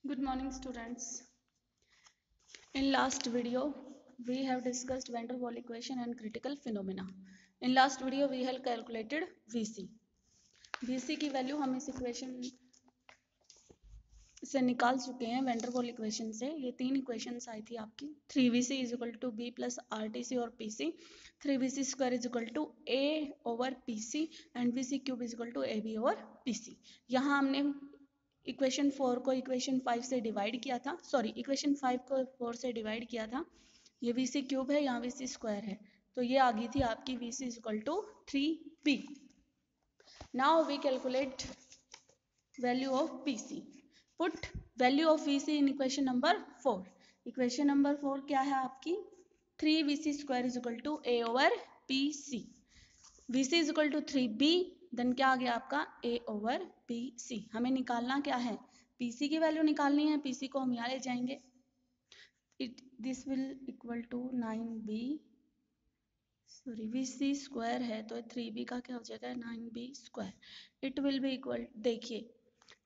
Good morning, students. In last video, we have discussed van der Waals equation and critical phenomena. In last video, we have calculated VC. VC की value हम इस equation से निकाल चुके हैं van der वाल equation से। ये तीन इक्वेशंस आई थी आपकी 3VC is equal to B plus RTC और PC, 3VC square is equal to A over PC and VC cube is equal to AB over PC। यहाँ हमने इक्वेशन 4 को इक्वेशन 5 से डिवाइड किया था, सॉरी इक्वेशन 5 को 4 से डिवाइड किया था। ये VC क्यूब है, यहाँ VC स्क्वायर है, तो ये आ गई थी आपकी VC is equal to 3B। Now we calculate value of PC। Put value of VC in equation number 4। Equation number 4 क्या है आपकी? 3VC square is equal to A over PC। VC is equal to 3B, then क्या आ गया आपका A over PC। हमें निकालना क्या है? PC की वैल्यू निकालनी है। PC को हम यहाँ ले जाएंगे। This will equal to 9B, sorry VC square है तो 3B का क्या हो जाएगा 9B square. It will be equal, देखिए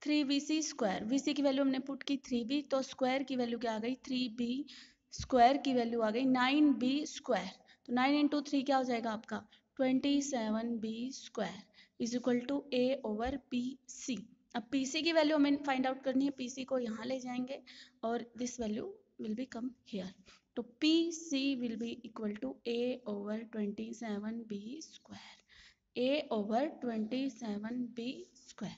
3VC स्क्वायर, VC की वैल्यू हमने पुट की 3B, तो स्क्वायर की वैल्यू क्या आ गई 3B, स्क्वायर की वैल्यू आ गई 9B स्क्वायर। तो 9 इंटू 3 क्या हो जाएगा आपका 27B square is equal to A over PC। अब PC की वैल्यू हमें फाइंड आउट करनी है। PC को यहाँ ले जाएंगे और this value will be come here, तो PC will be equal to A over 27B square, A over 27B square.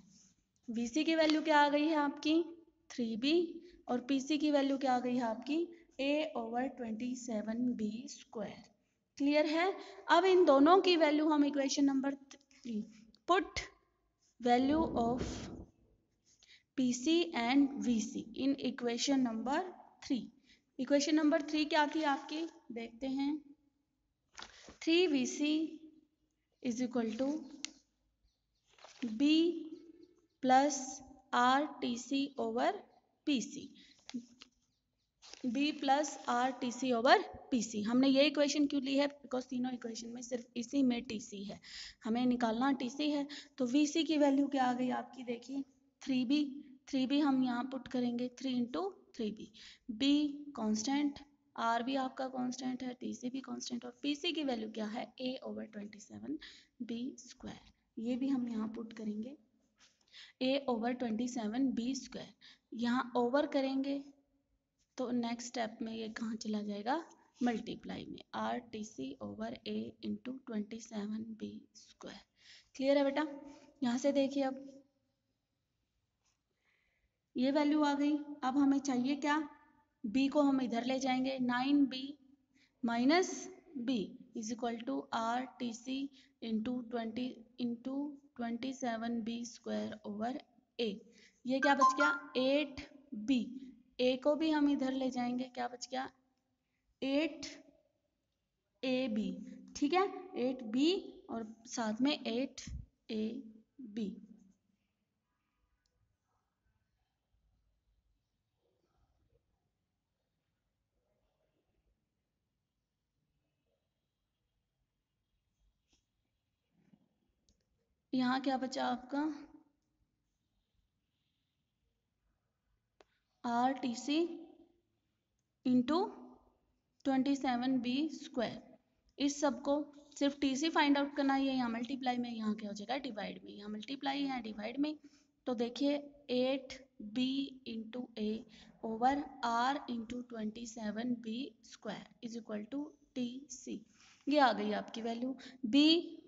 VC की वैल्यू क्या आ गई है आपकी 3B और PC की वैल्यू क्या आ गई है आपकी A over 27B square. Clear है? अब इन दोनों की वैल्यू हम equation number 3, put value of PC and VC in equation number 3। Equation number 3 क्या थी आपकी, देखते हैं। 3VC is equal to B plus RTC over PC, B plus RTC over PC। हमने ये इक्वेशन क्यों ली है? बिकॉज तीनों इक्वेशन में सिर्फ इसी में TC है, हमें निकालना TC है। तो VC की वैल्यू क्या आ गई आपकी, देखिए 3B हम यहाँ पुट करेंगे 3 into 3B, B constant, R भी आपका कॉन्स्टेंट है, TC भी कॉन्स्टेंट, और PC की वैल्यू क्या है A ओवर 27B स्क्वायर। ये भी हम यहाँ पुट करेंगे A ओवर 27B स्क्वायर। यहाँ ओवर करेंगे तो नेक्स्ट स्टेप में ये कहाँ चला जाएगा मल्टीप्लाई में, RTC over A into 27B square. Clear है बेटा? यहाँ से देखिए अब ये वैल्यू आ गई। अब हमें चाहिए क्या, B को हम इधर ले जाएंगे, 9B minus B is equal to RTC into 27B square over A। ये क्या बच गया 8B, A को भी हम इधर ले जाएंगे, क्या बच गया 8AB। ठीक है, 8B और साथ में 8AB। यहाँ क्या बचा आपका RTC इंटू 27B स्क्वायर। इस सब को सिर्फ TC फाइंड आउट करना है, यहाँ मल्टीप्लाई में, यहाँ क्या हो जाएगा डिवाइड में, यहाँ मल्टीप्लाई है डिवाइड में। तो देखिए 8B into A over R into 27B square is equal to TC। ये आ गई आपकी वैल्यू B,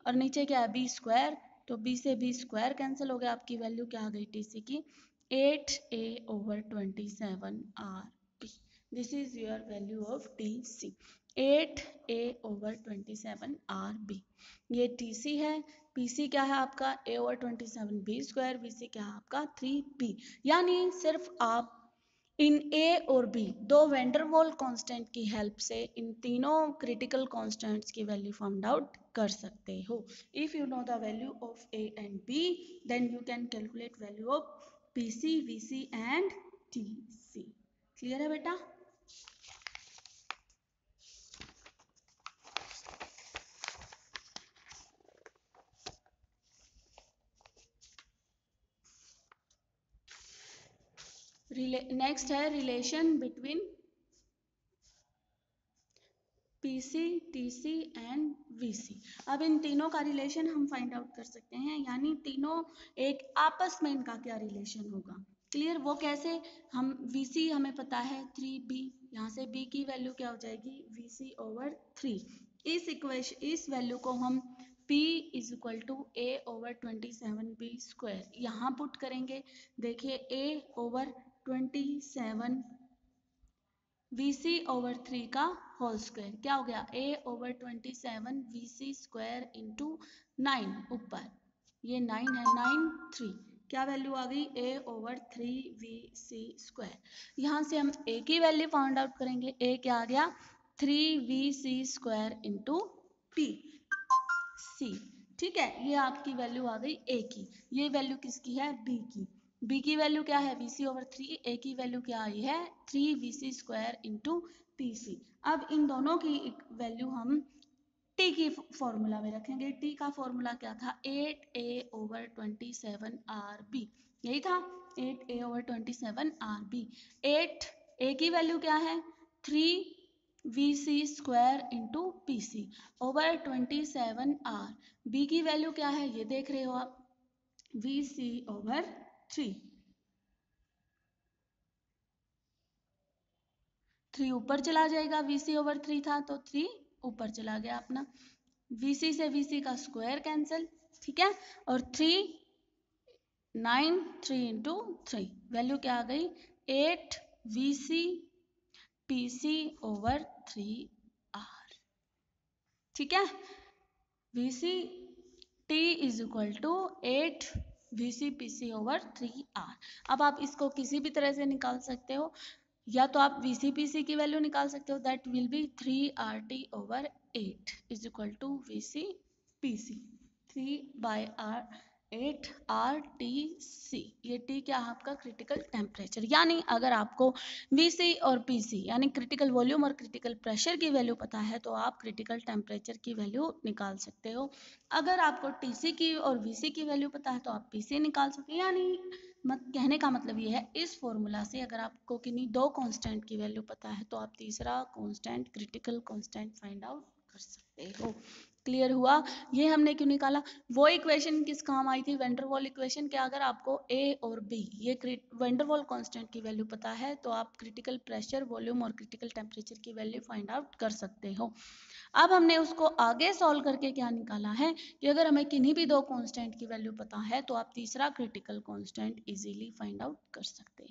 और नीचे क्या है B स्क्वायर, तो B से B स्क्वायर कैंसिल हो गया, आपकी वैल्यू क्या आ गई TC की 8A over 27RB। This is your value of TC, 8A over 27RB। ये TC है। PC क्या है आपका A over 27B square, VC क्या है आपका 3B। यानी सिर्फ आप इन A और B दो वैन डर वाल कांस्टेंट की हेल्प से इन तीनों क्रिटिकल कांस्टेंट्स की वैल्यू फाइंड आउट कर सकते हो। If you know the value of A and B, then you can calculate value of PC, VC and TC। Clear है बेटा? नेक्स्ट है relation between PC, TC and VC। अब इन तीनों का रिलेशन हम फाइंड आउट कर सकते हैं, यानी तीनों एक आपस में इनका क्या रिलेशन होगा। क्लियर? वो कैसे? हम VC हमें पता है 3B, यहाँ से B की वैल्यू क्या हो जाएगी VC/3। इस वैल्यू को हम P = A/27B², यहाँ पुट करेंगे। देखिए A/27 VC/3 का होल स्क्वायर क्या हो गया A/27 VC² इंटू 9 ऊपर, ये 9 है, 9 3 क्या वैल्यू आ गई A/3 VC²। यहाँ से हम A की वैल्यू फाइंड आउट करेंगे। A क्या आ गया 3 VC² इंटू PC। ठीक है, ये आपकी वैल्यू आ गई A की। ये वैल्यू किसकी है B की। B की वैल्यू क्या है VC/3, A की वैल्यू क्या आई है 3 VC² इंटू PC। अब इन दोनों की वैल्यू हम T की फॉर्मूला में रखेंगे। T का फॉर्मूला क्या था 8A/27RB, यही था 8A/27RB। 8 A की वैल्यू क्या है 3 VC² इंटू PC/27R। B की वैल्यू क्या है ये देख रहे हो आप VC/3। 3 ऊपर चला जाएगा, VC/3 था तो 3 ऊपर चला गया अपना। VC से VC का स्क्वायर कैंसिल, ठीक है, और 3 9 3 इंटू 3 वैल्यू क्या आ गई 8 VC PC/3R। ठीक है, VC T = 8 VC PC/3R। अब आप इसको किसी भी तरह से निकाल सकते हो, या तो आप VC/PC की वैल्यू निकाल सकते हो, that will be 3RT/8 = VC/PC। 3/8RTC, ये T क्या है आपका क्रिटिकल टेम्परेचर। यानी अगर आपको VC और PC यानी क्रिटिकल वॉल्यूम और क्रिटिकल प्रेशर की वैल्यू पता है तो आप क्रिटिकल टेम्परेचर की वैल्यू निकाल सकते हो। अगर आपको TC की और VC की वैल्यू पता है तो आप PC निकाल सकते हो। यानी कहने का मतलब ये है इस फॉर्मूला से अगर आपको किन्हीं दो कांस्टेंट की वैल्यू पता है तो आप तीसरा constant critical constant find out कर सकते हो। क्लियर हुआ? ये हमने क्यों निकाला? वो इक्वेशन किस काम आई थी वेंडरवॉल इक्वेशन के। अगर आपको A और B ये वेंडरवॉल कांस्टेंट की वैल्यू पता है तो आप क्रिटिकल प्रेशर वॉल्यूम और क्रिटिकल टेम्परेचर की वैल्यू फाइंड आउट कर सकते हो। अब हमने उसको आगे सॉल्व करके क्या निकाला है कि अगर हमें किन्हीं भी दो कांस्टेंट की वैल्यू पता है तो आप तीसरा critical constant easily find out कर सकते हो।